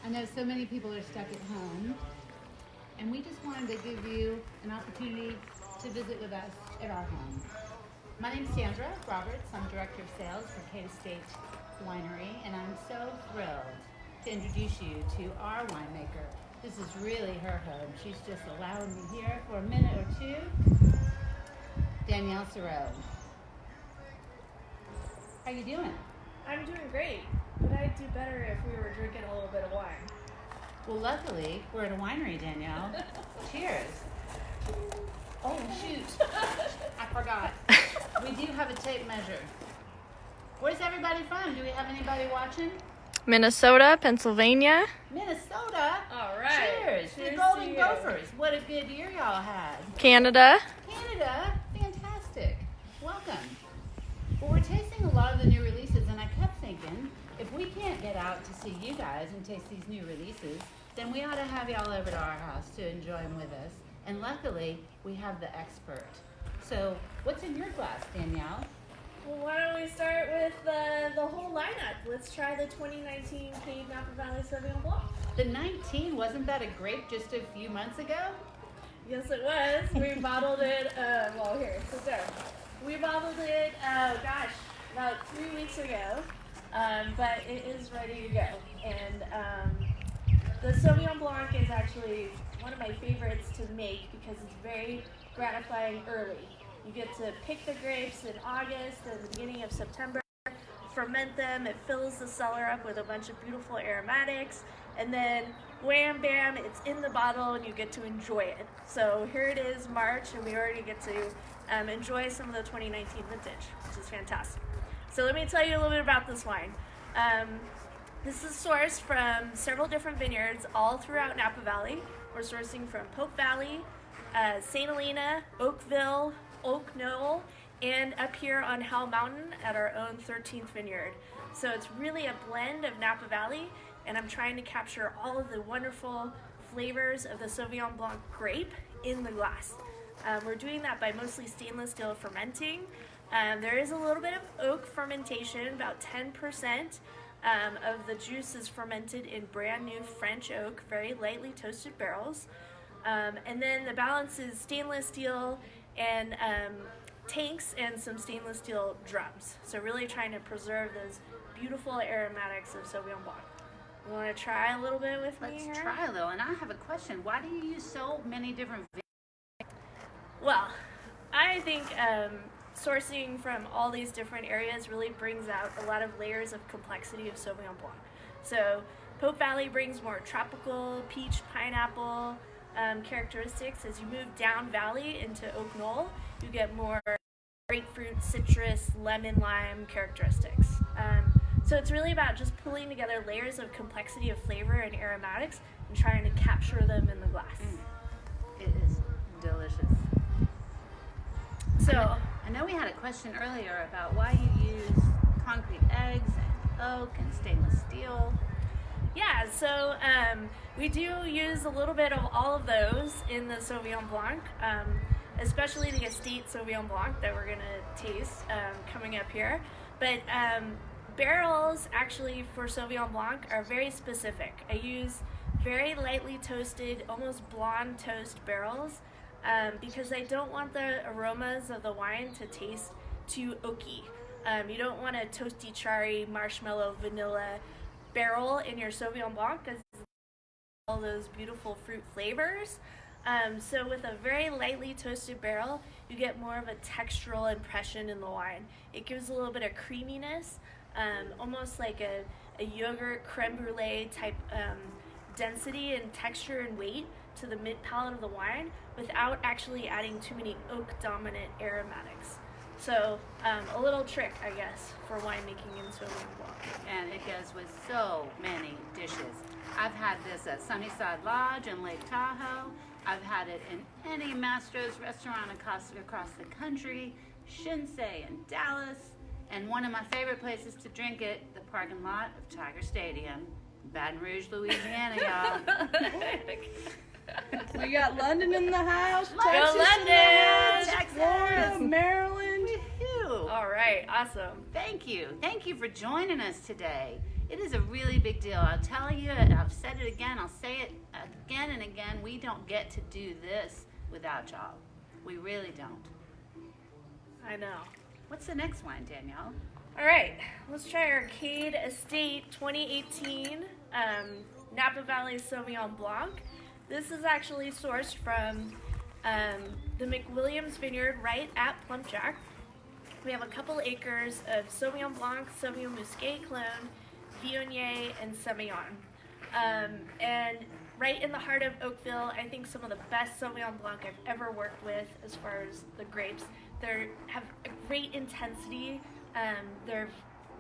I know so many people are stuck at home, and we just wanted to give you an opportunity to visit with us at our home. My name is Sandra Roberts. I'm Director of Sales for Cata State Winery, and I'm so thrilled to introduce you to our winemaker. This is really her home. She's just allowing me here for a minute or two. Danielle Sorrell. How you doing? I'm doing great, but I'd do better if we were drinking a little bit of wine. Well, luckily, we're at a winery, Danielle. Cheers. Oh, shoot. I forgot. We do have a tape measure. Where's everybody from? Do we have anybody watching? Minnesota, Pennsylvania. Minnesota? All right. Cheers. Cheers The Golden to you. Gophers. What a good year y'all had. Canada. Canada? Fantastic. Welcome. Well, we're tasting a lot of the new releases, and I kept thinking, if we can't get out to see you guys and taste these new releases, then we ought to have y'all over to our house to enjoy them with us. And luckily, we have the expert. So, what's in your glass, Danielle? Well, why don't we start with the whole lineup? Let's try the 2019 Cade Napa Valley Sauvignon Blanc. The 19, wasn't that a grape just a few months ago? Yes, it was. We bottled it, well, here, sit down. We bottled it, about 3 weeks ago, but it is ready to go. And the Sauvignon Blanc is actually one of my favorites to make because it's very gratifying early. You get to pick the grapes in August and the beginning of September, ferment them, it fills the cellar up with a bunch of beautiful aromatics, and then wham bam, it's in the bottle and you get to enjoy it. So here it is, March, and we already get to enjoy some of the 2019 vintage, which is fantastic. So let me tell you a little bit about this wine. This is sourced from several different vineyards all throughout Napa Valley. We're sourcing from Pope Valley, St. Helena, Oakville, Oak Knoll, and up here on Howell Mountain at our own 13th vineyard. So it's really a blend of Napa Valley, and I'm trying to capture all of the wonderful flavors of the Sauvignon Blanc grape in the glass. We're doing that by mostly stainless steel fermenting. There is a little bit of oak fermentation, about 10% of the juice is fermented in brand new French oak, very lightly toasted barrels. And then the balance is stainless steel and tanks and some stainless steel drums. So really trying to preserve those beautiful aromatics of Sauvignon Blanc. You want to try a little bit with me here? Let's try, though. And I have a question. Why do you use so many different Well, I think sourcing from all these different areas really brings out a lot of layers of complexity of Sauvignon Blanc. So Pope Valley brings more tropical, peach, pineapple characteristics. As you move down valley into Oak Knoll, you get more grapefruit, citrus, lemon, lime characteristics. So it's really about just pulling together layers of complexity of flavor and aromatics and trying to capture them in the glass. It is delicious. So I know we had a question earlier about why you use concrete eggs and oak and stainless steel. yeah, so we do use a little bit of all of those in the Sauvignon Blanc, especially the Estate Sauvignon Blanc that we're going to taste coming up here. But barrels actually for Sauvignon Blanc are very specific. I use very lightly toasted, almost blonde toast barrels because I don't want the aromas of the wine to taste too oaky. You don't want a toasty, charry, marshmallow, vanilla barrel in your Sauvignon Blanc because all those beautiful fruit flavors. So with a very lightly toasted barrel, you get more of a textural impression in the wine. It gives a little bit of creaminess, almost like a yogurt creme brulee type density and texture and weight to the mid palate of the wine without actually adding too many oak dominant aromatics. So a little trick, I guess, for winemaking in Sauvignon Blanc. And it goes with so many dishes. I've had this at Sunnyside Lodge in Lake Tahoe. I've had it in any Mastro's restaurant across the country, Shinsei in Dallas, and one of my favorite places to drink it, the parking lot of Tiger Stadium, Baton Rouge, Louisiana, y'all. We got London in the house. Go Texas London! Texas! Florida, Maryland. Woohoo! All right, awesome. Thank you. Thank you for joining us today. It is a really big deal. I'll tell you, and I've said it it again. I'll say it again and again. We don't get to do this without y'all. We really don't. I know. What's the next wine, Danielle? All right, let's try Arcade Estate 2018 Napa Valley Sauvignon Blanc. This is actually sourced from the McWilliams Vineyard right at Plumpjack. We have a couple acres of Sauvignon Blanc, Sauvignon Muscat Clone, Viognier, and Semillon. And right in the heart of Oakville, I think some of the best Sauvignon Blanc I've ever worked with as far as the grapes. They have a great intensity. They're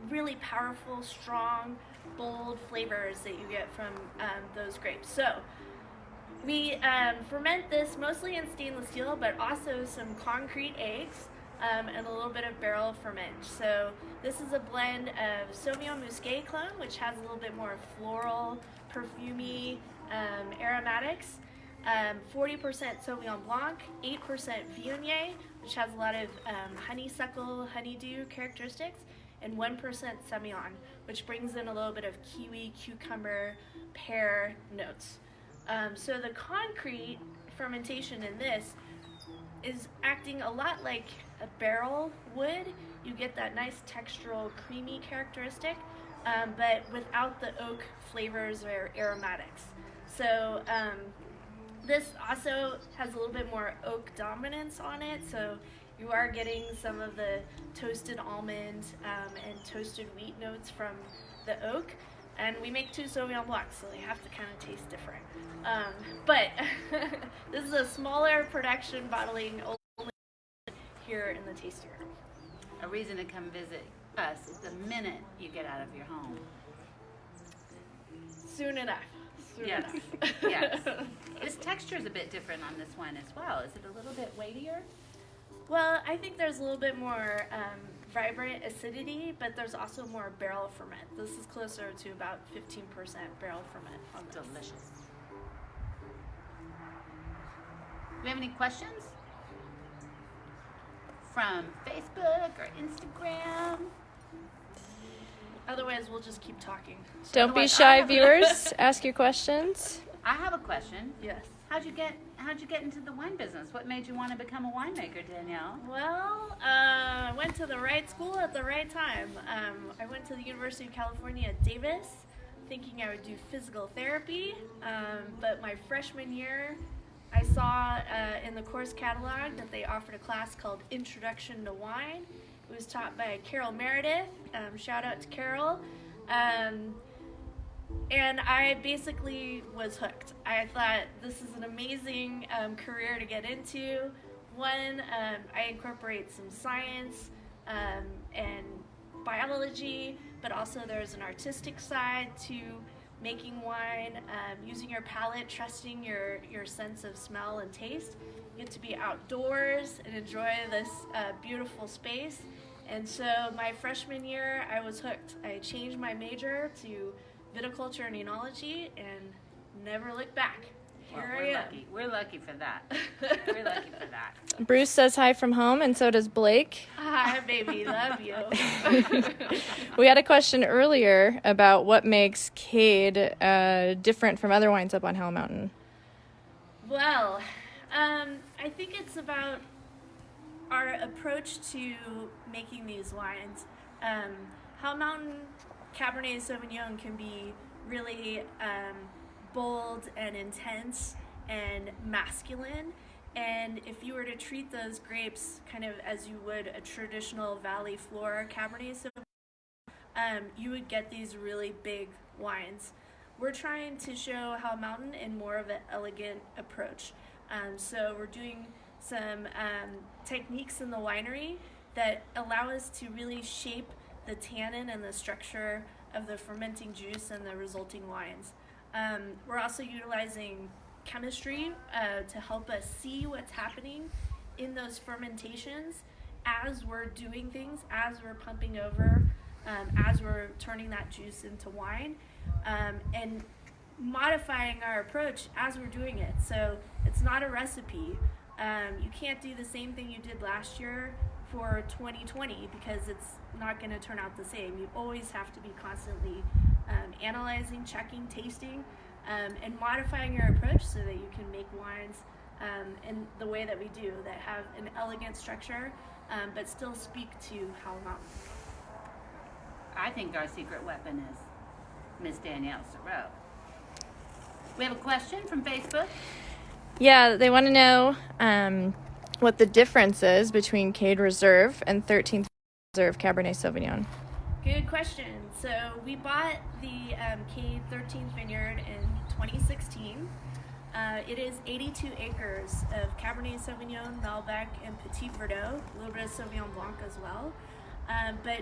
really powerful, strong, bold flavors that you get from those grapes. So we ferment this mostly in stainless steel, but also some concrete eggs and a little bit of barrel ferment. So this is a blend of Sauvignon Muscat Clone, which has a little bit more floral, perfumey aromatics. 40% Sauvignon Blanc, 8% Viognier, which has a lot of honeysuckle, honeydew characteristics, and 1% Semillon, which brings in a little bit of kiwi, cucumber, pear notes. So the concrete fermentation in this is acting a lot like a barrel would. You get that nice textural, creamy characteristic, but without the oak flavors or aromatics. So this also has a little bit more oak dominance on it, so you are getting some of the toasted almond and toasted wheat notes from the oak. And we make 2 Sauvignon Blancs, so they have to kind of taste different. But this is a smaller production bottling only here in the tasting room. A reason to come visit us is the minute you get out of your home. Soon enough. Yes. Yes. This texture is a bit different on this one as well. Is it a little bit weightier? Well, I think there's a little bit more vibrant acidity, but there's also more barrel ferment. This is closer to about 15% barrel ferment on this. Delicious. Do we have any questions? From Facebook or Instagram? Otherwise, we'll just keep talking. Don't be Otherwise, shy, viewers. Ask your questions. I have a question. Yes. How'd you get into the wine business? What made you want to become a winemaker, Danielle? Well, I went to the right school at the right time. I went to the University of California at Davis, thinking I would do physical therapy. But my freshman year, I saw in the course catalog that they offered a class called Introduction to Wine. It was taught by Carol Meredith. Shout out to Carol. And I basically was hooked. I thought this is an amazing career to get into. One, I incorporate some science and biology, but also there's an artistic side to making wine, using your palate, trusting your sense of smell and taste. You get to be outdoors and enjoy this beautiful space. And so my freshman year, I was hooked. I changed my major to viticulture and enology and never looked back. Here I am. Lucky. We're lucky for that. We're lucky for that. Bruce says hi from home, and so does Blake. Hi, baby. Love you. We had a question earlier about what makes Cade different from other wines up on Howell Mountain. Well, I think it's about our approach to making these wines. Howell Mountain Cabernet Sauvignon can be really bold and intense and masculine. And if you were to treat those grapes kind of as you would a traditional Valley Floor Cabernet Sauvignon, you would get these really big wines. We're trying to show Howell Mountain in more of an elegant approach. So we're doing some techniques in the winery that allow us to really shape the tannin and the structure of the fermenting juice and the resulting wines. We're also utilizing chemistry to help us see what's happening in those fermentations as we're doing things, as we're pumping over, as we're turning that juice into wine, and modifying our approach as we're doing it. So it's not a recipe. You can't do the same thing you did last year for 2020 because it's not going to turn out the same. You always have to be constantly analyzing, checking, tasting, and modifying your approach so that you can make wines in the way that we do, that have an elegant structure, but still speak to Howell Mountain. I think our secret weapon is Miss Danielle Sorrow. We have a question from Facebook. Yeah, they want to know what the difference is between Cade Reserve and 13th Reserve Cabernet Sauvignon. Good question. So we bought the Cade 13th Vineyard in 2016. It is 82 acres of Cabernet Sauvignon, Malbec, and Petit Verdot, a little bit of Sauvignon Blanc as well, but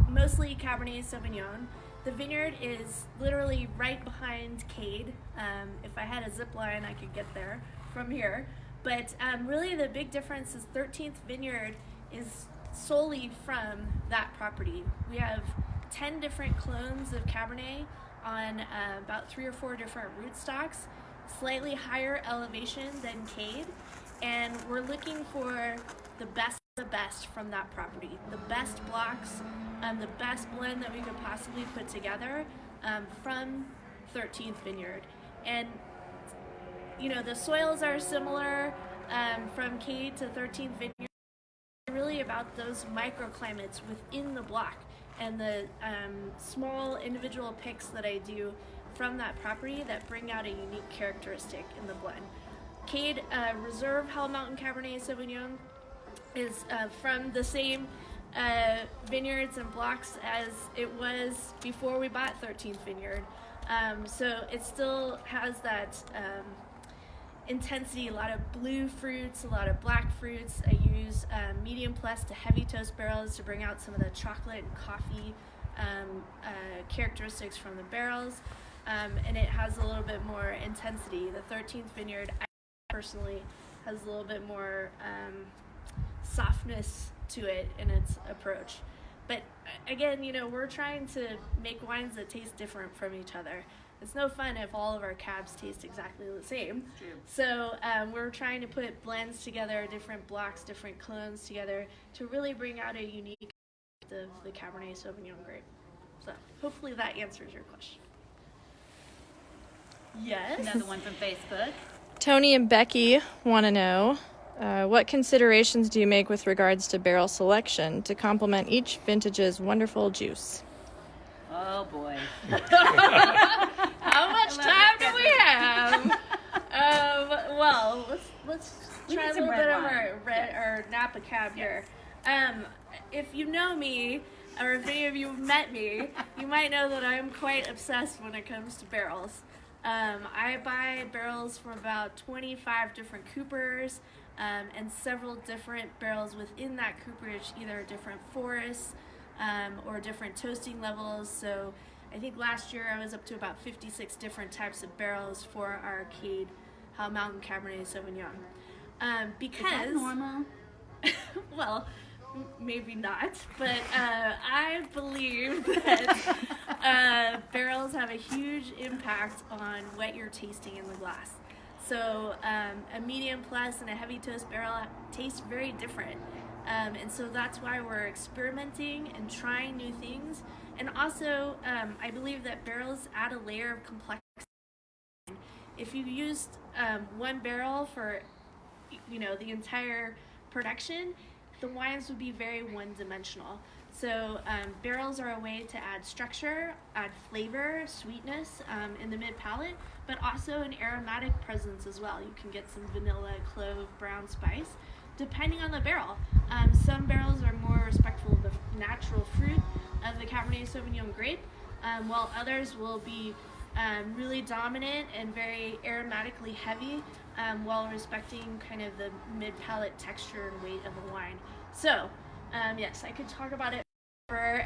mostly Cabernet Sauvignon. The vineyard is literally right behind Cade. If I had a zip line, I could get there from here. But really the big difference is 13th Vineyard is solely from that property. We have 10 different clones of Cabernet on about 3 or 4 different rootstocks, slightly higher elevation than Cade, and we're looking for the best from that property, the best blocks, the best blend that we could possibly put together from 13th Vineyard. And you know, the soils are similar from Cade to 13th Vineyard. Really about those microclimates within the block and the small individual picks that I do from that property that bring out a unique characteristic in the blend. Cade Reserve Howell Mountain Cabernet Sauvignon is from the same vineyards and blocks as it was before we bought 13th Vineyard. So it still has that intensity, a lot of blue fruits, a lot of black fruits. I use medium plus to heavy toast barrels to bring out some of the chocolate and coffee characteristics from the barrels. And it has a little bit more intensity. The 13th Vineyard, I personally, has a little bit more softness to it in its approach. But again, you know, we're trying to make wines that taste different from each other. It's no fun if all of our cabs taste exactly the same. True. So we're trying to put blends together, different blocks, different clones together to really bring out a unique of the Cabernet Sauvignon grape. So hopefully that answers your question. Yes. Another one from Facebook. Tony and Becky want to know what considerations do you make with regards to barrel selection to complement each vintage's wonderful juice? Oh boy. How much time do we have? Well, let's try a need some little red bit of wine. our Napa Cab here. If you know me, or if any of you have met me, you might know that I'm quite obsessed when it comes to barrels. I buy barrels from about 25 different coopers, and several different barrels within that cooperage, either different forests or different toasting levels. So I think last year I was up to about 56 different types of barrels for our Cade Howell Mountain Cabernet Sauvignon. Because Is that normal? well, maybe not, but I believe that barrels have a huge impact on what you're tasting in the glass. So a medium plus and a heavy toast barrel taste very different. And so that's why we're experimenting and trying new things. And also, I believe that barrels add a layer of complexity. If you used one barrel for, you know, the entire production, the wines would be very one-dimensional. So barrels are a way to add structure, add flavor, sweetness in the mid-palate, but also an aromatic presence as well. You can get some vanilla, clove, brown spice, depending on the barrel. Some barrels are more respectful of the natural fruit of the Cabernet Sauvignon grape, while others will be really dominant and very aromatically heavy, while respecting kind of the mid-palate texture and weight of the wine. So, yes, I could talk about it forever,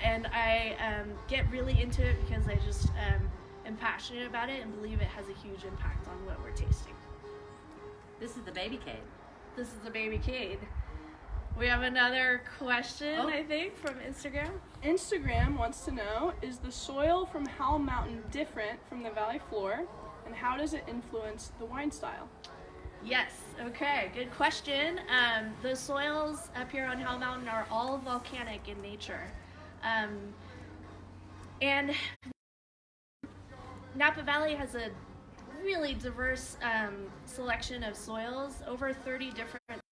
and I get really into it because I just am passionate about it and believe it has a huge impact on what we're tasting. This is the baby Cade. This is the baby Cade. We have another question, Oh. I think, from Instagram. Instagram wants to know, is the soil from Howell Mountain different from the valley floor, and how does it influence the wine style? Yes, okay, good question. The soils up here on Howell Mountain are all volcanic in nature. And Napa Valley has a really diverse selection of soils, over 30 different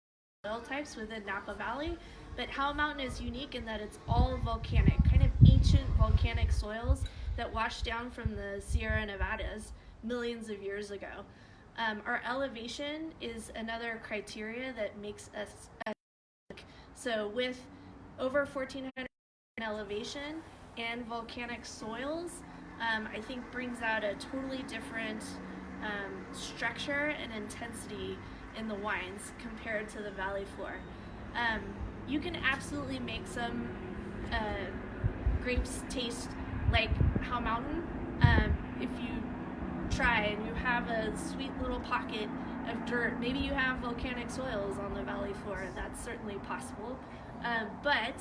soil types within Napa Valley. But Howell Mountain is unique in that it's all volcanic, kind of ancient volcanic soils that washed down from the Sierra Nevadas millions of years ago. Our elevation is another criteria that makes us unique. So with over 1,400 elevation and volcanic soils, I think brings out a totally different structure and intensity in the wines compared to the valley floor. You can absolutely make some grapes taste like Howell Mountain if you try and you have a sweet little pocket of dirt. Maybe you have volcanic soils on the valley floor. That's certainly possible. But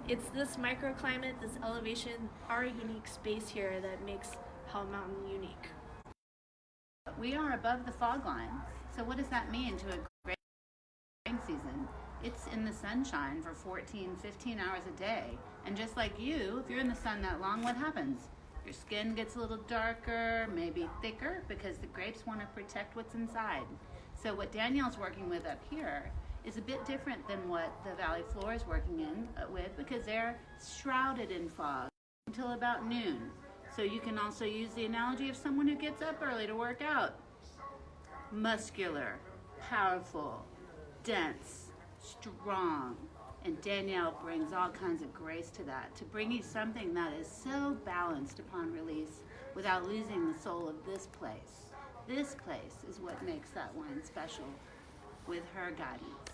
it's this microclimate, this elevation, our unique space here that makes Howell Mountain unique. We are above the fog line. So what does that mean to a grape season? It's in the sunshine for 14, 15 hours a day. And just like you, if you're in the sun that long, what happens? Your skin gets a little darker, maybe thicker, because the grapes want to protect what's inside. So what Danielle's working with up here is a bit different than what the valley floor is working with, because they're shrouded in fog until about noon. So you can also use the analogy of someone who gets up early to work out. Muscular, powerful, dense, strong. And Danielle brings all kinds of grace to that, to bring you something that is so balanced upon release without losing the soul of this place. This place is what makes that wine special with her guidance.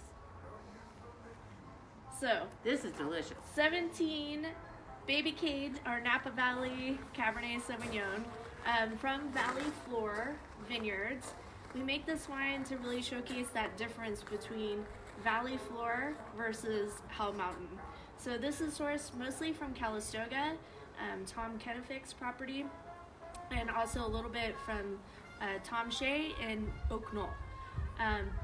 So, This is delicious. 17 Baby Cade, our Napa Valley Cabernet Sauvignon from Valley Floor Vineyards. We make this wine to really showcase that difference between Valley Floor versus Howell Mountain. So this is sourced mostly from Calistoga, Tom Kenefick's property, and also a little bit from Tom Shea and Oak Knoll.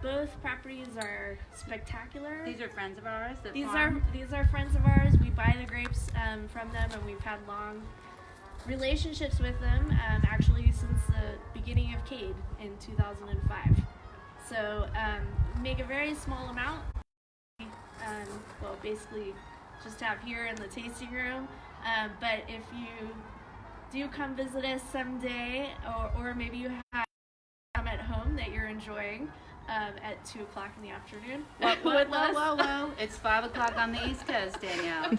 Both properties are spectacular. These are friends of ours that These farm. are friends of ours. We buy the grapes from them, and we've had long relationships with them actually since the beginning of Cade in 2005. So make a very small amount. Well, basically just have here in the tasting room. But if you do come visit us someday, or maybe you have some at home that you're enjoying at 2 o'clock in the afternoon. Whoa. It's 5 o'clock on the East Coast, Danielle.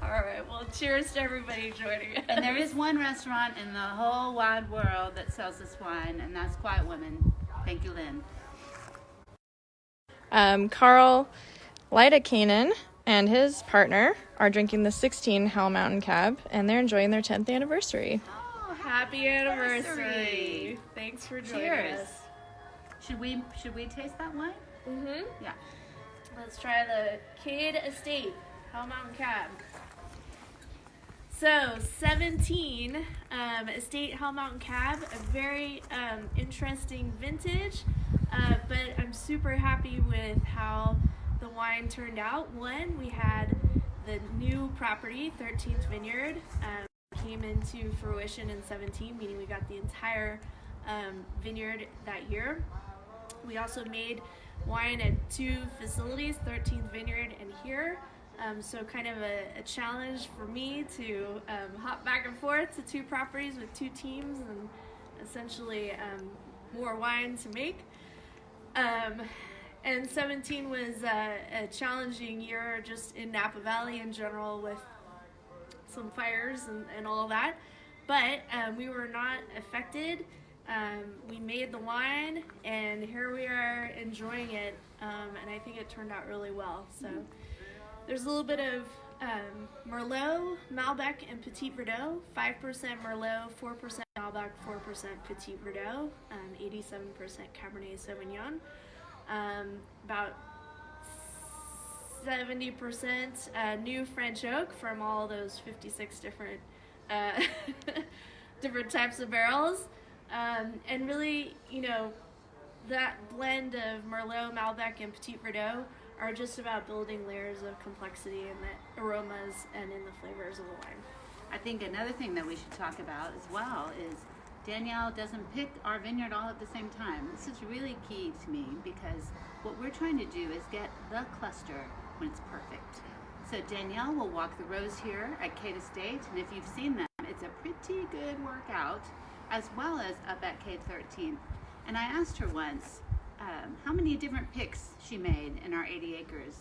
All right. Well, cheers to everybody joining us. And there is one restaurant in the whole wide world that sells this wine, and that's Quiet Woman. Thank you, Lynn. Carl Lidakanen and his partner are drinking the 16 Howell Mountain Cab, and they're enjoying their 10th anniversary. Oh, Happy anniversary! Thanks for joining Cheers. us. Should we taste that wine? Mm-hmm. Yeah. Let's try the Cade Estate Howell Mountain Cab. So 17 Estate Howell Mountain Cab, a very interesting vintage, but I'm super happy with how the wine turned out. One, we had the new property, 13th Vineyard, came into fruition in 17, meaning we got the entire vineyard that year. We also made wine at 2 facilities, 13th Vineyard and here. So kind of a challenge for me to hop back and forth to 2 properties with 2 teams and essentially more wine to make. And 17 was a challenging year just in Napa Valley in general with some fires and all of that. But we were not affected. We made the wine and here we are enjoying it. And I think it turned out really well. So there's a little bit of Merlot, Malbec, and Petit Verdot. 5% Merlot, 4% Malbec, 4% Petit Verdot, 87% Cabernet Sauvignon. About 70% new French oak from all those 56 different different types of barrels. And really, that blend of Merlot, Malbec, and Petit Verdot are just about building layers of complexity in the aromas and in the flavors of the wine. I think another thing that we should talk about as well is Danielle doesn't pick our vineyard all at the same time. This is really key to me because what we're trying to do is get the cluster when it's perfect. So Danielle will walk the rows here at Cade Estate, and if you've seen them, it's a pretty good workout, as well as up at Cade 13th. And I asked her once how many different picks she made in our 80 acres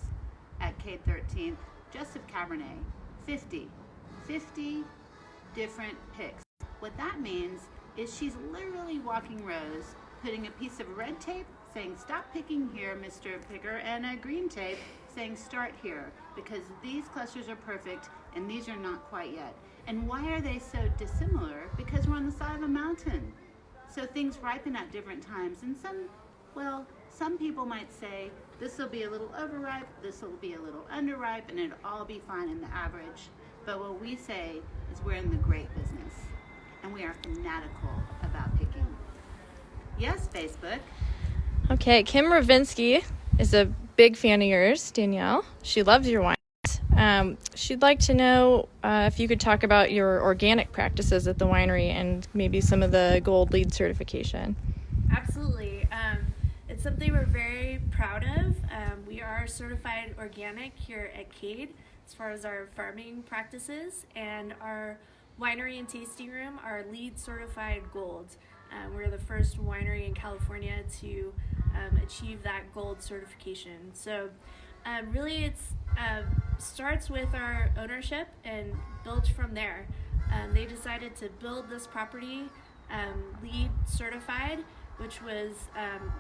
at Cade 13th, just of Cabernet. 50 different picks. What that means is she's literally walking rows, putting a piece of red tape saying stop picking here, Mr. Picker, and a green tape saying start here, because these clusters are perfect and these are not quite yet. And why are they so dissimilar? Because we're on the side of a mountain. So things ripen at different times, and some people might say this will be a little overripe, this will be a little underripe, and it'll all be fine in the average. But what we say is we're in the grape business, and we are fanatical about picking. Yes, Facebook. Okay, Kim Ravinsky is a big fan of yours, Danielle. She loves your wines. She'd like to know if you could talk about your organic practices at the winery and maybe some of the Gold LEED certification. Absolutely. It's something we're very proud of. We are certified organic here at Cade as far as our farming practices, and our winery and tasting room are LEED certified gold. We're the first winery in California to achieve that gold certification. So really it's starts with our ownership and built from there. They decided to build this property LEED certified, which was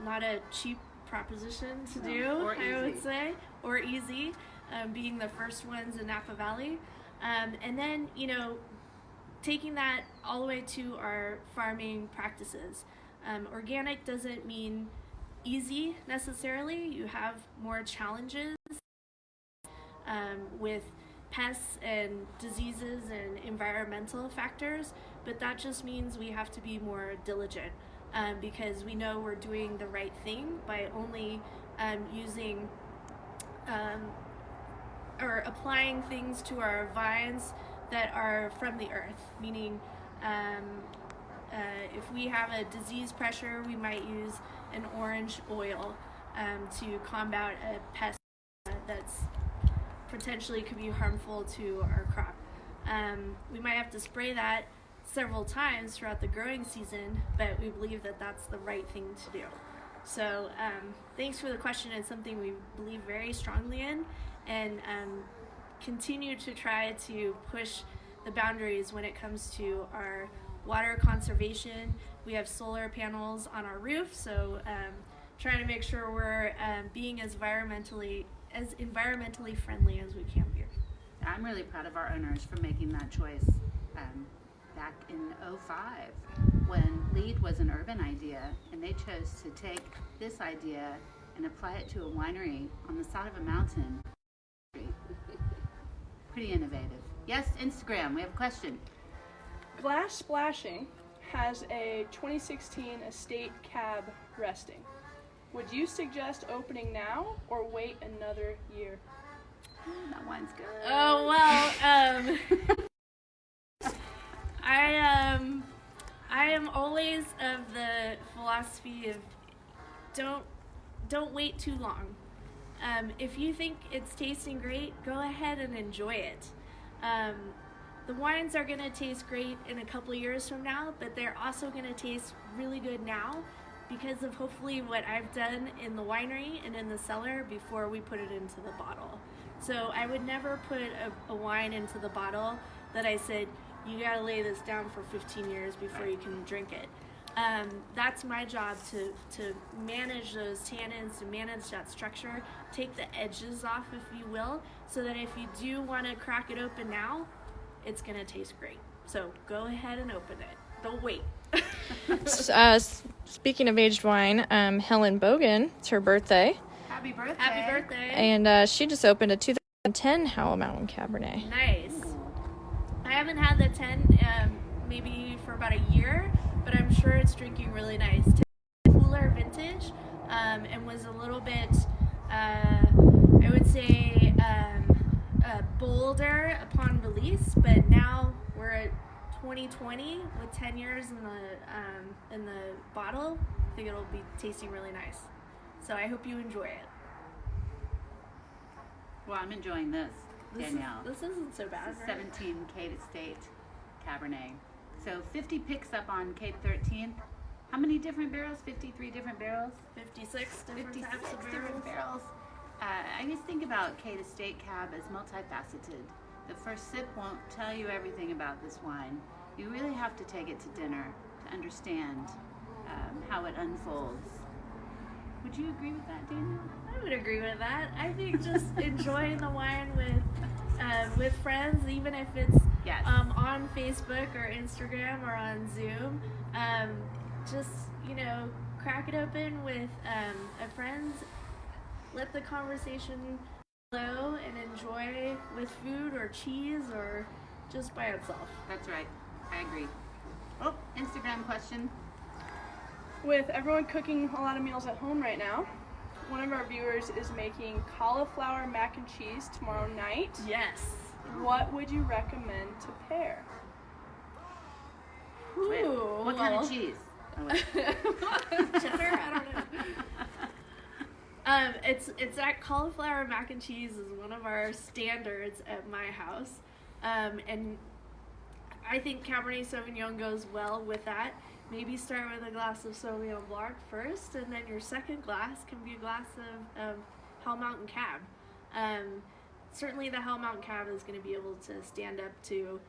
not a cheap proposition to do, I would say, or easy, being the first ones in Napa Valley. And then, taking that all the way to our farming practices. Organic doesn't mean easy necessarily. You have more challenges with pests and diseases and environmental factors, but that just means we have to be more diligent because we know we're doing the right thing by only using or applying things to our vines that are from the earth, meaning if we have a disease pressure, we might use an orange oil to combat a pest that's potentially could be harmful to our crop. We might have to spray that several times throughout the growing season, but we believe that that's the right thing to do. So thanks for the question. It's something we believe very strongly in, and continue to try to push the boundaries when it comes to our water conservation. We have solar panels on our roof, so trying to make sure we're being as environmentally friendly as we can be. I'm really proud of our owners for making that choice back in 2005 when LEED was an urban idea, and they chose to take this idea and apply it to a winery on the side of a mountain. Pretty innovative. Yes, Instagram, we have a question. Glass Splashing has a 2016 estate cab resting. Would you suggest opening now or wait another year? That wine's good. Oh, well, I am always of the philosophy of don't wait too long. If you think it's tasting great, go ahead and enjoy it. The wines are going to taste great in a couple years from now, but they're also going to taste really good now because of hopefully what I've done in the winery and in the cellar before we put it into the bottle. So I would never put a wine into the bottle that I said, you got to lay this down for 15 years before you can drink it. That's my job, to manage those tannins, to manage that structure, take the edges off, if you will, so that if you do want to crack it open now, it's going to taste great. So go ahead and open it. Don't wait. Speaking of aged wine, Helen Bogan, it's her birthday. Happy birthday. Happy birthday. And she just opened a 2010 Howell Mountain Cabernet. Nice. I haven't had the 10 maybe for about a year, but I'm sure it's drinking really nice. Cooler vintage, and was a little bit, I would say, bolder upon release, but now we're at 2020 with 10 years in the bottle. I think it'll be tasting really nice. So I hope you enjoy it. Well, I'm enjoying this, Danielle. This isn't so bad. This is Right? 17 Kate Estate Cabernet. So 50 picks up on Kate 13th. How many different barrels? 53 different barrels? 56 different 56 types of different barrels. barrels. I just think about Kate Estate Cab as multifaceted. The first sip won't tell you everything about this wine. You really have to take it to dinner to understand how it unfolds. Would you agree with that, Daniel? I would agree with that. I think just enjoying the wine with friends, even if it's Yes. on Facebook or Instagram or on Zoom. Just crack it open with friends. Let the conversation flow and enjoy with food or cheese or just by itself. That's right. I agree. Oh, Instagram question. With everyone cooking a lot of meals at home right now, one of our viewers is making cauliflower mac and cheese tomorrow night. Yes. What would you recommend to pair? Wait, Ooh, what kind of cheese? Oh, wait. Cheddar? I don't know. It's that cauliflower mac and cheese is one of our standards at my house, and I think Cabernet Sauvignon goes well with that. Maybe start with a glass of Sauvignon Blanc first, and then your second glass can be a glass of Hell Mountain Cab. Certainly, the Hell Mountain Cab is going to be able to stand up to,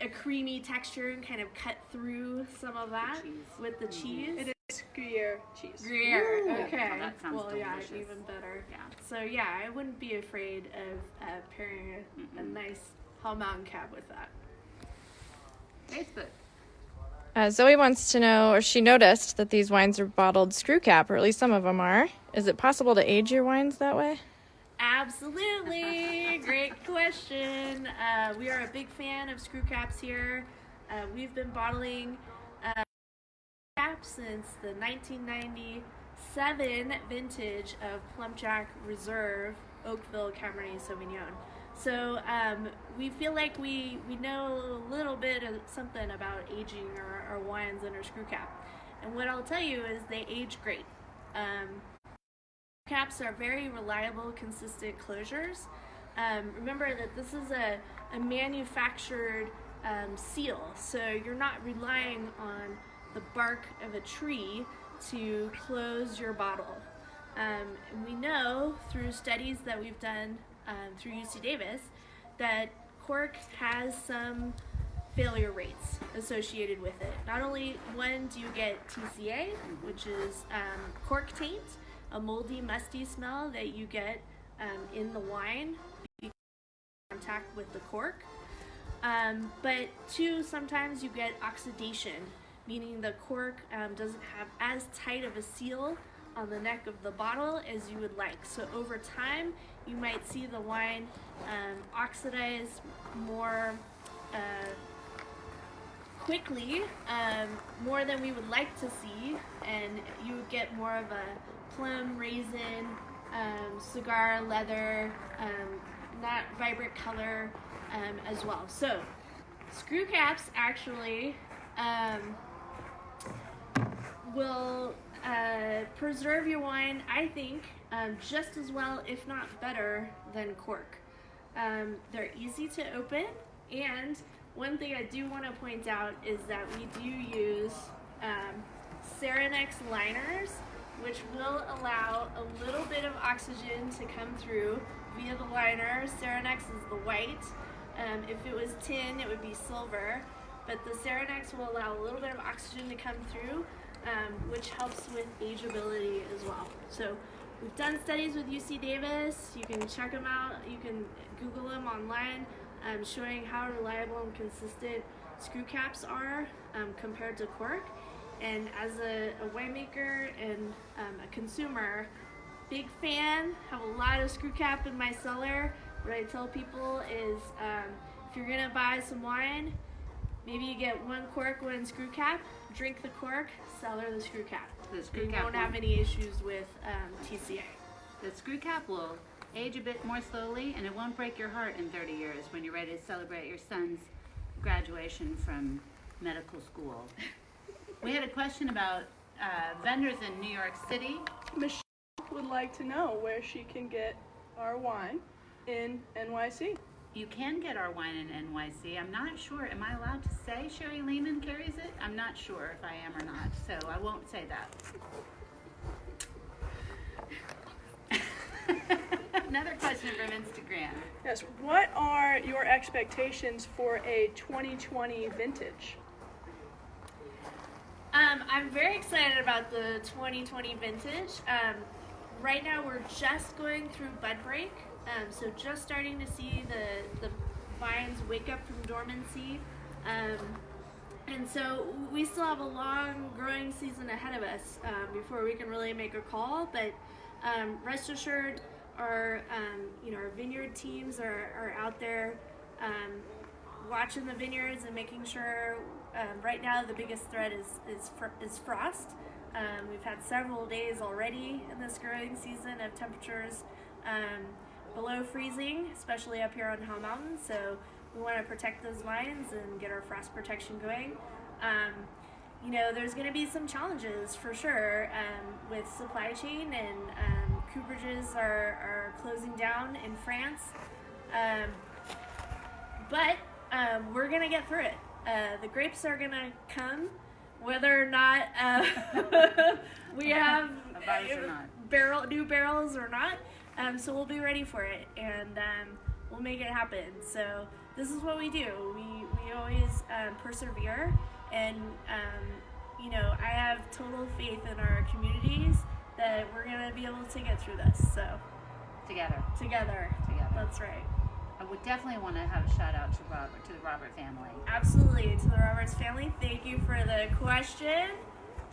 a creamy texture and kind of cut through some of that cheese. with the cheese. It is Gruyere cheese. Gruyere. Ooh, Okay. that sounds Well, yeah, delicious. even better. Yeah. So yeah, I wouldn't be afraid of pairing a nice Hell Mountain Cab with that. Facebook. Zoe wants to know, or she noticed that these wines are bottled screw cap, or at least some of them are. Is it possible to age your wines that way? Absolutely. Great question. We are a big fan of screw caps here. We've been bottling caps since the 1997 vintage of Plumjack Reserve Oakville Cabernet Sauvignon. So we feel like we know a little bit of something about aging our wines under screw cap. And what I'll tell you is they age great. Caps are very reliable, consistent closures. Remember that this is a manufactured seal, so you're not relying on the bark of a tree to close your bottle. And we know through studies that we've done through UC Davis that cork has some failure rates associated with it. Not only do you get TCA, which is cork taint, a moldy, musty smell that you get in the wine in contact with the cork. But two, sometimes you get oxidation, meaning the cork doesn't have as tight of a seal on the neck of the bottle as you would like. So over time, you might see the wine oxidize more quickly, more than we would like to see, and you would get more of a plum, raisin, cigar, leather, not vibrant color as well. So screw caps actually will preserve your wine, I think, just as well, if not better, than cork. They're easy to open, and one thing I do want to point out is that we do use Saranex liners, which will allow a little bit of oxygen to come through via the liner. Saranex is the white. If it was tin, it would be silver. But the Saranex will allow a little bit of oxygen to come through, which helps with ageability as well. So we've done studies with UC Davis. You can check them out. You can Google them online, showing how reliable and consistent screw caps are compared to cork. And as a winemaker and a consumer, big fan, have a lot of screw cap in my cellar. What I tell people is if you're gonna buy some wine, maybe you get one cork, one screw cap, drink the cork, cellar the screw cap. The screw You cap won't have any issues with TCA. The screw cap will age a bit more slowly, and it won't break your heart in 30 years when you're ready to celebrate your son's graduation from medical school. We had a question about vendors in New York City. Michelle would like to know where she can get our wine in NYC. You can get our wine in NYC. I'm not sure. Am I allowed to say Sherry Lehman carries it? I'm not sure if I am or not, so I won't say that. Another question from Instagram. Yes, what are your expectations for a 2020 vintage? I'm very excited about the 2020 vintage. Right now we're just going through bud break, so just starting to see the vines wake up from dormancy. And so we still have a long growing season ahead of us before we can really make a call, but rest assured our vineyard teams are out there watching the vineyards and making sure. Right now, the biggest threat is frost. We've had several days already in this growing season of temperatures below freezing, especially up here on Howell Mountain. So we want to protect those vines and get our frost protection going. There's going to be some challenges for sure with supply chain, and cooperages are closing down in France. But we're going to get through it. The grapes are gonna come, whether or not we have new barrels or not. So we'll be ready for it, and we'll make it happen. So this is what we do. We always persevere, and I have total faith in our communities that we're gonna be able to get through this. So Together. That's right. I would definitely want to have a shout out to the Robert family. Absolutely, to the Roberts family. Thank you for the question.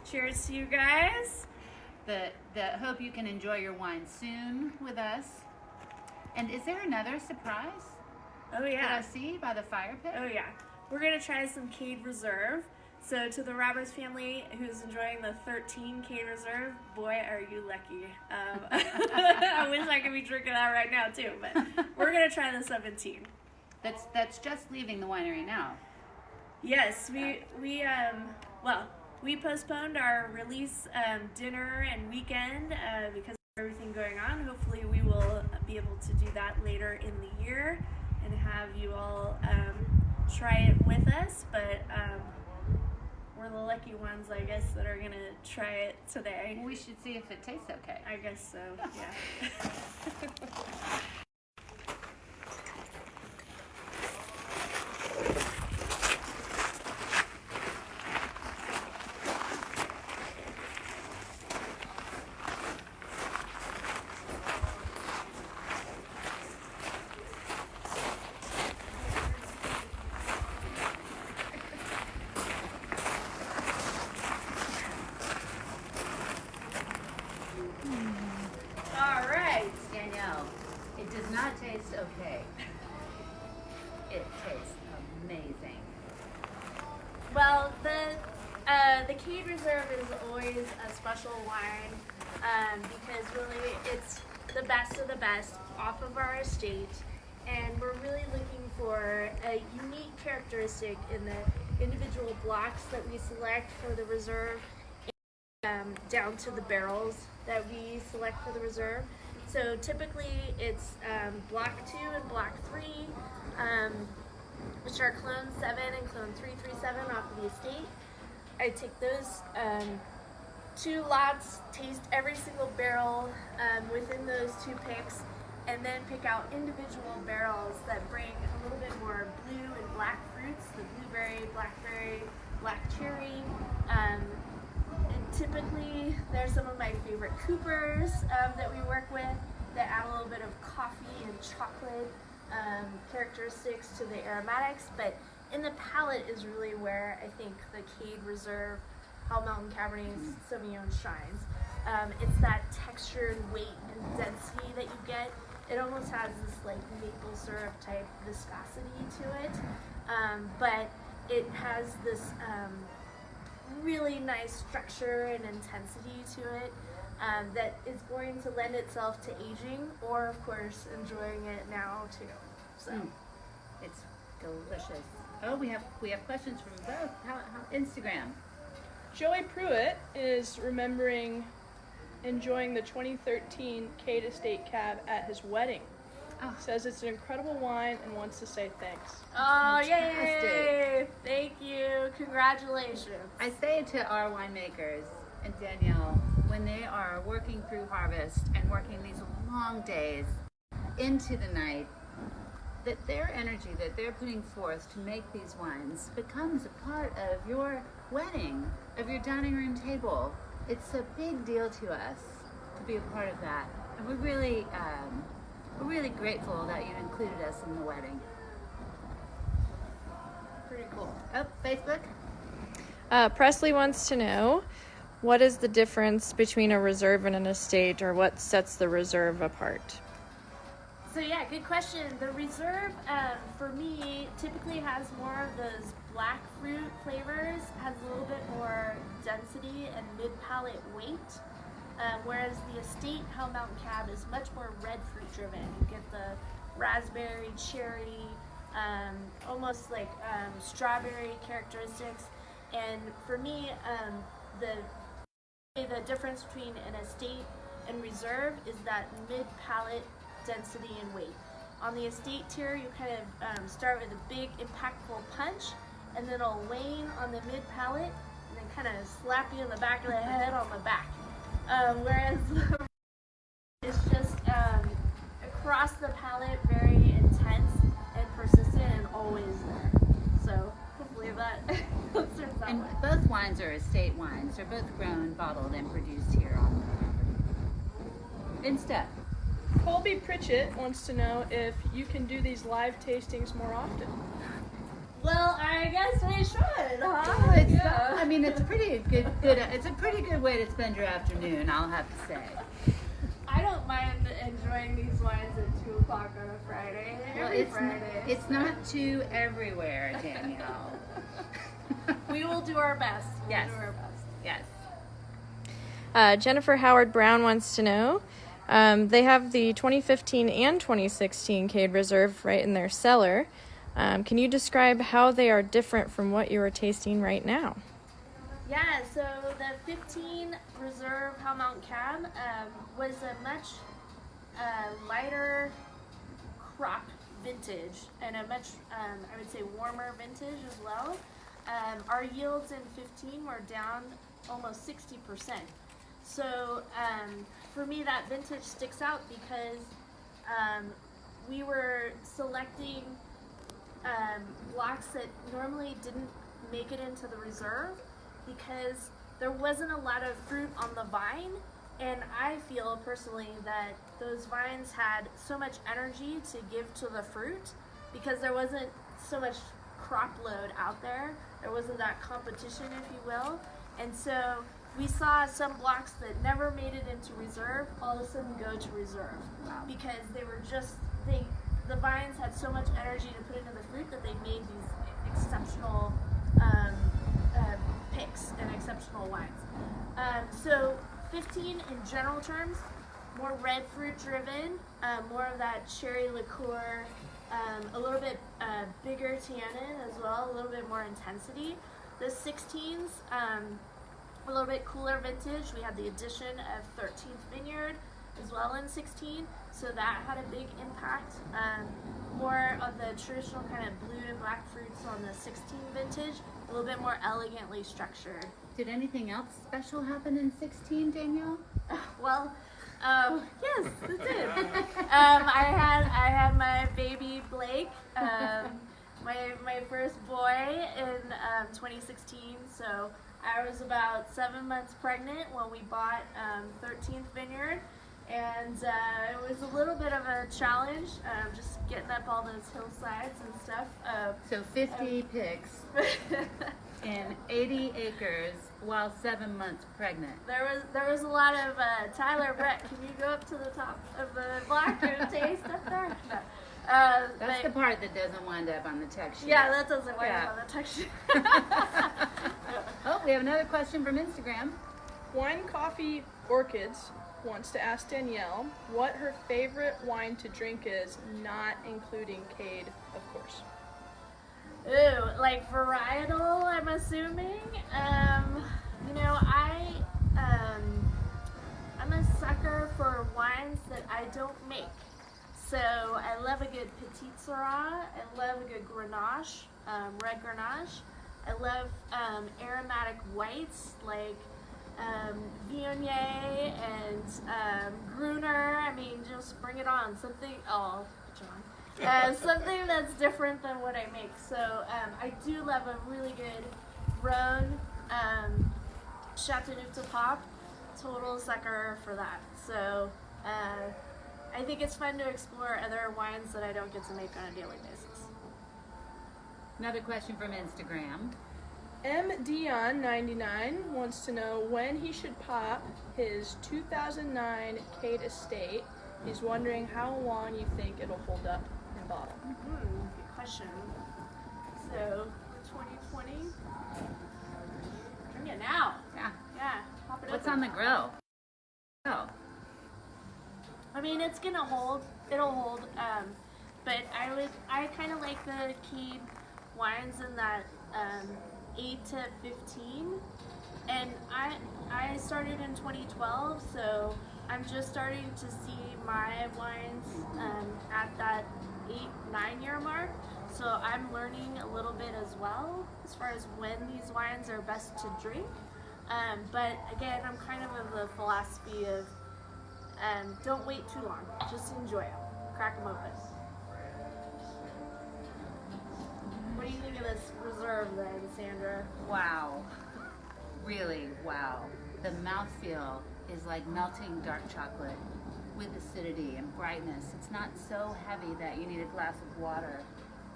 Cheers to you guys. Hope you can enjoy your wine soon with us. And is there another surprise? Oh yeah. That I see by the fire pit? Oh yeah. We're gonna try some Cade Reserve. So to the Roberts family who's enjoying the 13 Cade Reserve, boy, are you lucky. I wish I could be drinking that right now too, but we're gonna try the 17. That's just leaving the winery now. Yes, we postponed our release dinner and weekend because of everything going on. Hopefully we will be able to do that later in the year and have you all try it with us, but we're the lucky ones, I guess, that are gonna try it today. We should see if it tastes okay. I guess so, yeah. Not taste okay. It tastes amazing. Well, the Cade Reserve is always a special wine because really it's the best of the best off of our estate, and we're really looking for a unique characteristic in the individual blocks that we select for the reserve, down to the barrels that we select for the reserve. So typically it's block 2 and block 3, which are clone 7 and clone 337 off of the estate. I take those 2 lots, taste every single barrel within those 2 picks, and then pick out individual barrels that bring a little bit more blue and black fruits, the blueberry, blackberry, black cherry. And typically, there's some of my favorite coopers that we work with that add a little bit of coffee and chocolate characteristics to the aromatics, but in the palate is really where I think the Cade Reserve Howell Mountain Cabernet Sauvignon shines. It's that texture and weight and density that you get. It almost has this like maple syrup type viscosity to it, but it has this really nice structure and intensity to it that is going to lend itself to aging or, of course, enjoying it now too. So it's delicious. Oh, we have questions from both. How Instagram? Joey Pruitt is remembering enjoying the 2013 Cade Estate Cab at his wedding. Oh. Says it's an incredible wine and wants to say thanks. Oh, Fantastic. yay! Thank you. Congratulations. I say to our winemakers and Danielle, when they are working through harvest and working these long days into the night, that their energy that they're putting forth to make these wines becomes a part of your wedding, of your dining room table. It's a big deal to us to be a part of that. And we're really grateful that you included us in the wedding. Pretty cool. Oh, Facebook? Presley wants to know, what is the difference between a reserve and an estate, or what sets the reserve apart? So yeah, good question. The reserve, for me, typically has more of those black fruit flavors, has a little bit more density and mid-palate weight, whereas the estate Hell Mountain Cab is much more red fruit driven. You get the raspberry, cherry, almost like strawberry characteristics. And for me, the difference between an estate and reserve is that mid-palate density and weight. On the estate tier, you kind of start with a big impactful punch, and then it'll wane on the mid palate, and then kind of slap you in the back of the head on the back. Whereas it's just across the palate, very intense and persistent and always there. So hopefully that serves that And way. both wines are estate wines. They're both grown, bottled, and produced here on the property. In step. Colby Pritchett wants to know if you can do these live tastings more often. Well, I guess we should, huh? Oh, I mean, it's pretty good. It's a pretty good way to spend your afternoon, I'll have to say. I don't mind enjoying these wines at 2 o'clock on a Friday. Well, Every Friday. it's not too everywhere, Danielle. We will do our best. Yes. We'll do our best. Yes. Jennifer Howard Brown wants to know, they have the 2015 and 2016 Cade Reserve right in their cellar. Can you describe how they are different from what you are tasting right now? Yeah, so the 15 Reserve Hell Mountain Cab was a much lighter crop vintage and a much, I would say, warmer vintage as well. Our yields in 15 were down almost 60%. So for me, that vintage sticks out because we were selecting blocks that normally didn't make it into the reserve because there wasn't a lot of fruit on the vine, and I feel personally that those vines had so much energy to give to the fruit because there wasn't so much crop load out there. There wasn't that competition, if you will. And so we saw some blocks that never made it into reserve all of a sudden go to reserve because they were just, the vines had so much energy to put into the fruit that they made these exceptional picks and exceptional wines. So 15 in general terms, more red fruit driven, more of that cherry liqueur, a little bit bigger tannin as well, a little bit more intensity. The 16s, a little bit cooler vintage. We had the addition of 13th Vineyard as well in 16, so that had a big impact. More of the traditional kind of blue and black fruits on the 16 vintage, a little bit more elegantly structured. Did anything else special happen in 16, Danielle? Well, yes, it did. I had my baby Blake, my first boy in 2016. So I was about 7 months pregnant when we bought 13th Vineyard, and it was a little bit of a challenge, just getting up all those hillsides and stuff. So 50 picks in 80 acres while 7 months pregnant. There was a lot of Tyler, Brett, can you go up to the top of the block and taste up there? No. That's the part that doesn't wind up on the text sheet. Yeah, that doesn't wind Yeah. up on the text sheet. Oh, we have another question from Instagram. Wine Coffee Orchids wants to ask Danielle what her favorite wine to drink is, not including Cade, of course. Ooh, like varietal, I'm assuming. I'm a sucker for wines that I don't make. So I love a good Petit Syrah. I love a good Grenache, red Grenache. I love aromatic whites like Viognier and Gruner. I mean, just bring it on. Something that's different than what I make. So I do love a really good Rhone Chateauneuf du Pape. Total sucker for that. So I think it's fun to explore other wines that I don't get to make on a daily basis. Another question from Instagram. MDion99 wants to know when he should pop his 2009 Cade Estate. He's wondering how long you think it'll hold up in bottle. Good question. So, 2020? Drink it now. Yeah. Pop it What's open. on the grill? Oh, I mean, it's gonna hold. It'll hold. But I kind of like the Cade wines in that 8 to 15. And I started in 2012, so I'm just starting to see my wines at that 8-9 year mark. So I'm learning a little bit as well as far as when these wines are best to drink. But again, I'm kind of the philosophy of don't wait too long. Just enjoy them. Crack them open. What do you think of this reserve then, Sandra? wow. Really, wow. The mouthfeel is like melting dark chocolate with acidity and brightness. It's not so heavy that you need a glass of water.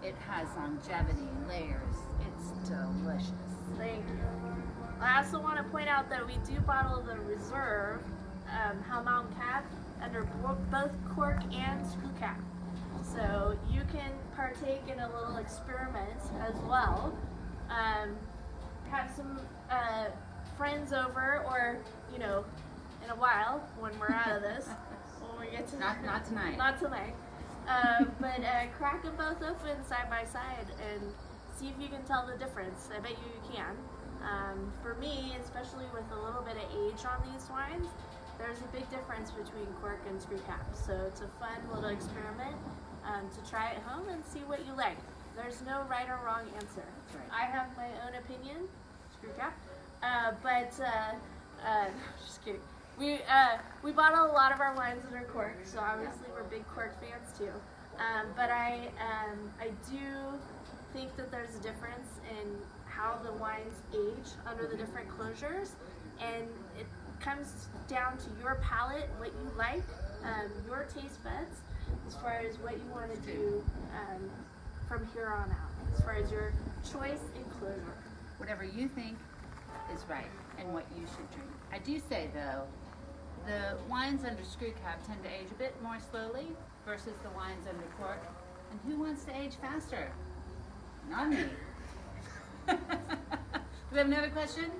It has longevity, layers. It's delicious. Thank you. I also want to point out that we do bottle the Reserve Hell Mountain Cab under both cork and screw cap. So you can partake in a little experiment as well. Have some friends over, or in a while when we're out of this, when we get to Not tonight. Not tonight. But crack them both open side by side and see if you can tell the difference. I bet you can. For me, especially with a little bit of age on these wines, there's a big difference between cork and screw cap. So it's a fun little experiment to try at home and see what you like. There's no right or wrong answer. Right. I have my own opinion, screw cap, just kidding. We bottle a lot of our wines under cork, so obviously we're big cork fans too. But I do think that there's a difference in how the wines age under the different closures, and it comes down to your palate, what you like, your taste buds, as far as what you want to do from here on out, as far as your choice and closure. Whatever you think is right and what you should drink. I do say though, the wines under screw cap tend to age a bit more slowly versus the wines under cork. And who wants to age faster? Not me. Do we have another question?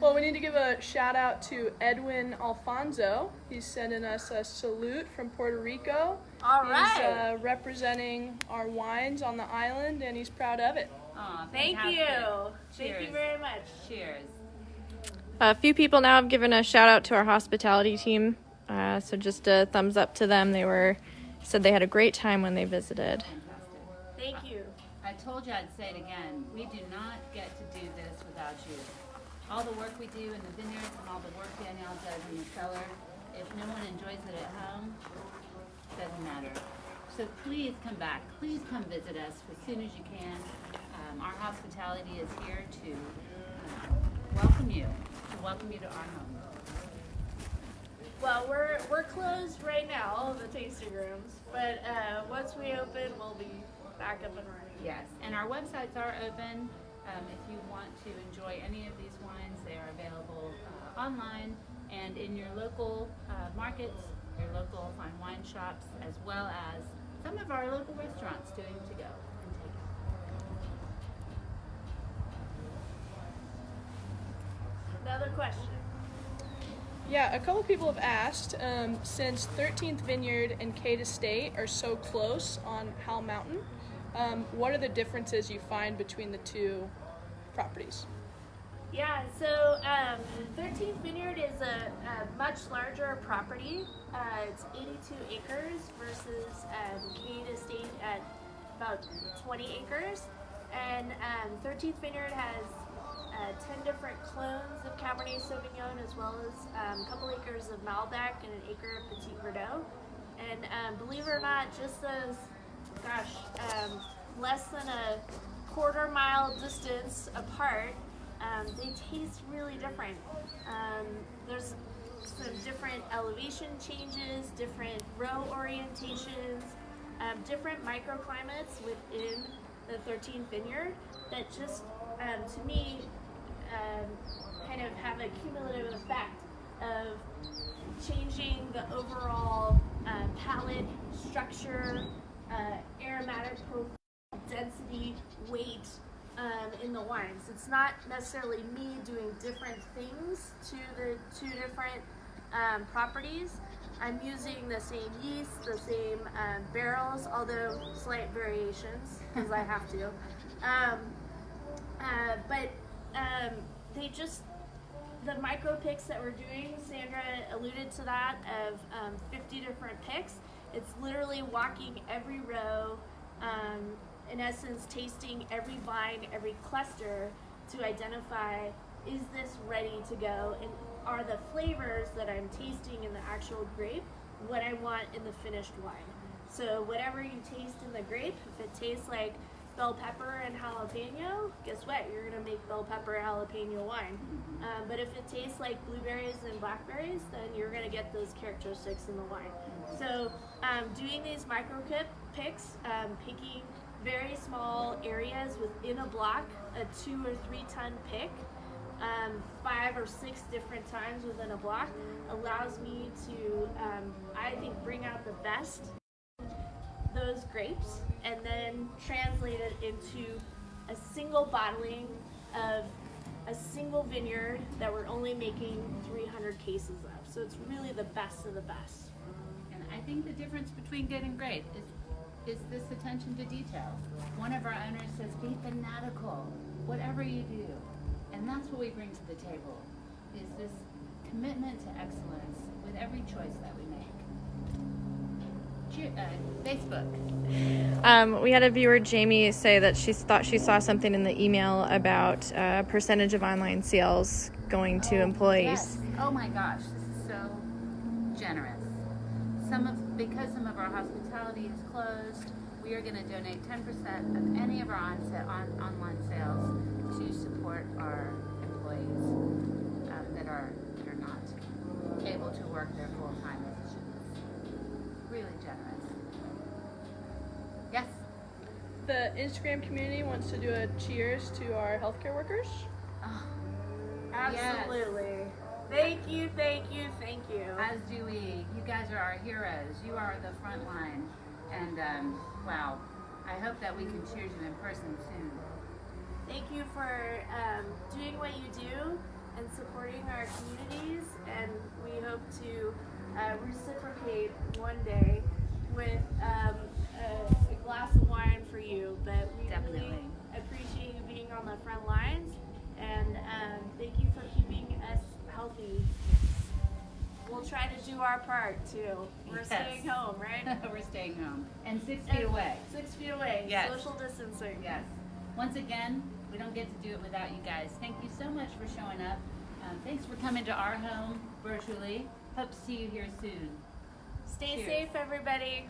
Well, we need to give a shout out to Edwin Alfonso. He's sending us a salute from Puerto Rico. All right. He's representing our wines on the island, and he's proud of it. Aw, Thank fantastic. you. Thank Cheers. you very much. Cheers. A few people now have given a shout out to our hospitality team. So just a thumbs up to them. Said they had a great time when they visited. Fantastic. Thank you. I told you I'd say it again. We do not get to do this without you. All the work we do in the vineyards and all the work Danielle does in the cellar, if no one enjoys it at home, it doesn't matter. So please come back. Please come visit us as soon as you can. Our hospitality is here to welcome you to our home. Well, we're closed right now, the tasting rooms, but once we open, we'll be back up and running. Yes, and our websites are open. If you want to enjoy any of these wines, they are available online and in your local markets, your local fine wine shops, as well as some of our local restaurants doing to go and take out. Another question. Yeah, a couple people have asked, since 13th Vineyard and Cade Estate are so close on Howell Mountain, What are the differences you find between the two properties? Yeah, so 13th Vineyard is a much larger property. It's 82 acres versus Cade Estate at about 20 acres. And 13th Vineyard has 10 different clones of Cabernet Sauvignon, as well as a couple acres of Malbec and an acre of Petit Verdot. And believe it or not, just those, less than a quarter-mile distance apart, they taste really different. There's some different elevation changes, different row orientations, different microclimates within the 13th Vineyard that just, to me, kind of have a cumulative effect of changing the overall palate, structure, aromatic profile, density, weight in the wines. It's not necessarily me doing different things to the two different properties. I'm using the same yeast, the same barrels, although slight variations because I have to. But they just, the micro picks that we're doing, Sandra alluded to that, of 50 different picks. It's literally walking every row, in essence tasting every vine, every cluster to identify, is this ready to go, and are the flavors that I'm tasting in the actual grape what I want in the finished wine. So whatever you taste in the grape, if it tastes like bell pepper and jalapeno, guess what? You're gonna make bell pepper jalapeno wine. But if it tastes like blueberries and blackberries, then you're gonna get those characteristics in the wine. So doing these micro picks, picking very small areas within a block, a 2 or 3 ton pick, 5 or 6 different times within a block, allows me to, I think, bring out the best those grapes and then translate it into a single bottling of a single vineyard that we're only making 300 cases of. So it's really the best of the best. And I think the difference between good and great is this attention to detail. One of our owners says, be fanatical, whatever you do. And that's what we bring to the table, is this commitment to excellence with every choice that we make. Facebook. We had a viewer, Jamie, say that she thought she saw something in the email about a percentage of online sales going to employees. Yes. Oh my gosh, this is so generous. Because some of our hospitality is closed, we are going to donate 10% of any of our online sales to support our employees that are not able to work their full-time positions. Really generous. Yes? The Instagram community wants to do a cheers to our healthcare workers. Oh, Absolutely. yes. Thank you, thank you, thank you. As do we. You guys are our heroes. You are the front line. And wow, I hope that we can cheers you in person soon. Thank you for doing what you do and supporting our communities, and we hope to reciprocate one day with a glass of wine for you. But we really appreciate you being on the front lines, and thank you for keeping us healthy. We'll try to do our part too. We're staying home, right? We're staying home. And 6 feet away. 6 feet away. Yes. Social distancing. Yes. Once again, we don't get to do it without you guys. Thank you so much for showing up. Thanks for coming to our home virtually. Hope to see you here soon. Stay Cheers. safe, everybody.